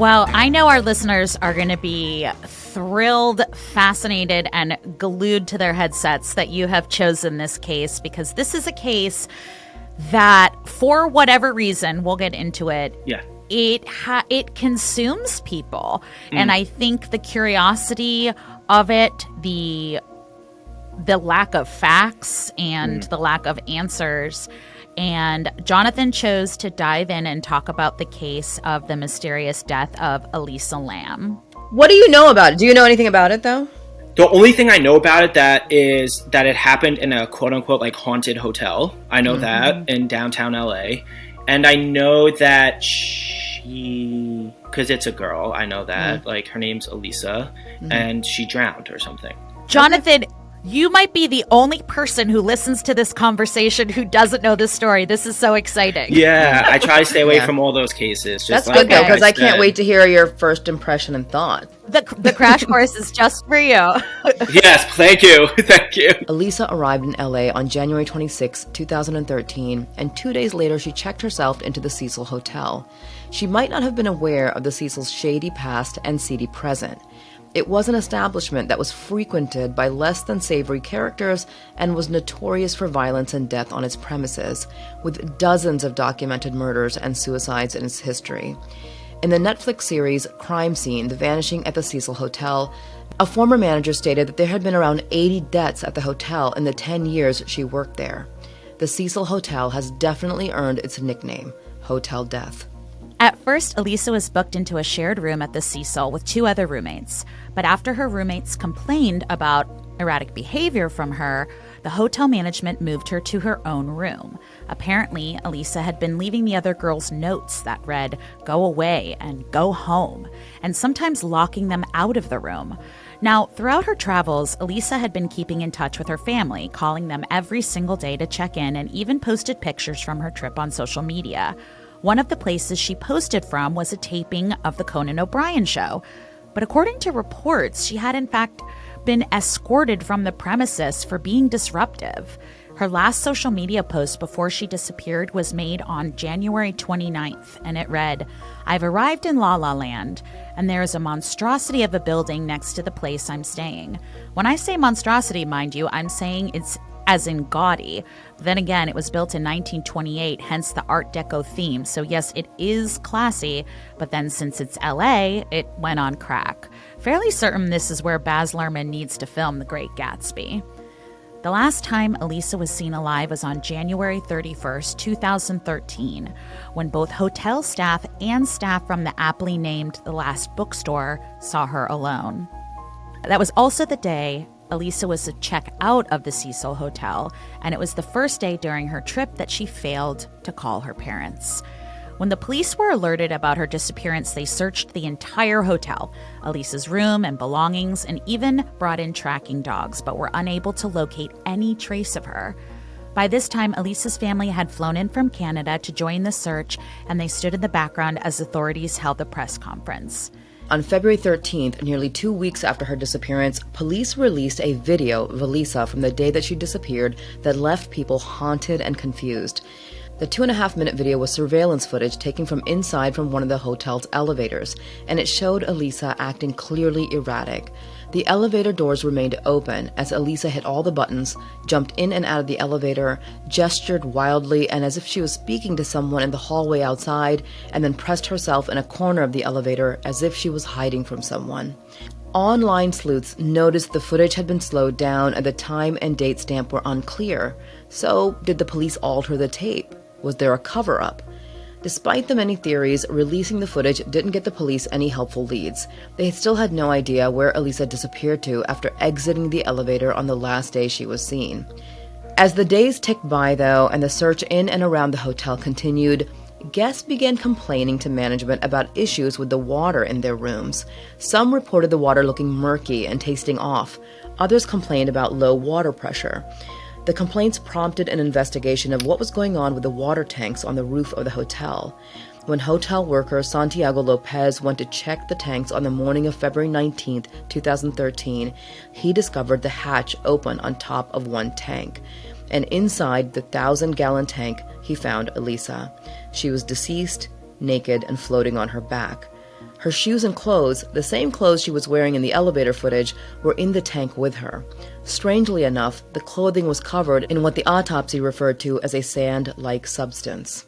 Well, I know our listeners are going to be thrilled, fascinated, and glued to their headsets that you have chosen this case, because this is a case that, for whatever reason, we'll get into it. Yeah. It consumes people. And I think the curiosity of it, the lack of facts and the lack of answers. And Jonathan chose to dive in and talk about the case of the mysterious death of Elisa Lam. What do you know about it? Do you know anything about it, though? The only thing I know about it is that it happened in a quote-unquote like haunted hotel. I know that in downtown LA. And I know that she, because it's a girl, I know that, like her name's Elisa, and she drowned or something. Jonathan, you might be the only person who listens to this conversation who doesn't know this story. This is so exciting. Yeah, I try to stay away from all those cases. That's good, though, because I can't wait to hear your first impression and thought. The crash course is just for you. Yes, thank you. Thank you. Elisa arrived in LA on January 26, 2013, and 2 days later she checked herself into the Cecil Hotel. She might not have been aware of the Cecil's shady past and seedy present. It was an establishment that was frequented by less than savory characters and was notorious for violence and death on its premises, with dozens of documented murders and suicides in its history. In the Netflix series Crime Scene: The Vanishing at the Cecil Hotel, a former manager stated that there had been around 80 deaths at the hotel in the 10 years she worked there. The Cecil Hotel has definitely earned its nickname, Hotel Death. At first, Elisa was booked into a shared room at the Cecil with 2 other roommates. But after her roommates complained about erratic behavior from her, the hotel management moved her to her own room. Apparently, Elisa had been leaving the other girls notes that read, "Go away" and "Go home," and sometimes locking them out of the room. Now, throughout her travels, Elisa had been keeping in touch with her family, calling them every single day to check in, and even posted pictures from her trip on social media. One of the places she posted from was a taping of the Conan O'Brien show. But according to reports, she had in fact been escorted from the premises for being disruptive. Her last social media post before she disappeared was made on January 29th, and it read, "I've arrived in La La Land, and there is a monstrosity of a building next to the place I'm staying." When I say monstrosity, mind you, I'm saying it's as in gaudy. Then again, it was built in 1928, hence the Art Deco theme. So yes, it is classy, but then since it's LA, it went on crack. Fairly certain this is where Baz Luhrmann needs to film The Great Gatsby. The last time Elisa was seen alive was on January 31st, 2013, when both hotel staff and staff from the aptly named The Last Bookstore saw her alone. That was also the day Elisa was to check out of the Cecil Hotel, and it was the first day during her trip that she failed to call her parents. When the police were alerted about her disappearance, they searched the entire hotel, Elisa's room and belongings, and even brought in tracking dogs, but were unable to locate any trace of her. By this time, Elisa's family had flown in from Canada to join the search, and they stood in the background as authorities held the press conference. On February 13th, nearly 2 weeks after her disappearance, police released a video of Elisa from the day that she disappeared that left people haunted and confused. The 2.5-minute video was surveillance footage taken from inside from one of the hotel's elevators, and it showed Elisa acting clearly erratic. The elevator doors remained open as Elisa hit all the buttons, jumped in and out of the elevator, gestured wildly and as if she was speaking to someone in the hallway outside, and then pressed herself in a corner of the elevator as if she was hiding from someone. Online sleuths noticed the footage had been slowed down and the time and date stamp were unclear. So, did the police alter the tape? Was there a cover-up? Despite the many theories, releasing the footage didn't get the police any helpful leads. They still had no idea where Elisa disappeared to after exiting the elevator on the last day she was seen. As the days ticked by, though, and the search in and around the hotel continued, guests began complaining to management about issues with the water in their rooms. Some reported the water looking murky and tasting off. Others complained about low water pressure. The complaints prompted an investigation of what was going on with the water tanks on the roof of the hotel. When hotel worker Santiago Lopez went to check the tanks on the morning of February 19, 2013, he discovered the hatch open on top of one tank. And inside the 1,000-gallon tank, he found Elisa. She was deceased, naked, and floating on her back. Her shoes and clothes, the same clothes she was wearing in the elevator footage, were in the tank with her. Strangely enough, the clothing was covered in what the autopsy referred to as a sand-like substance.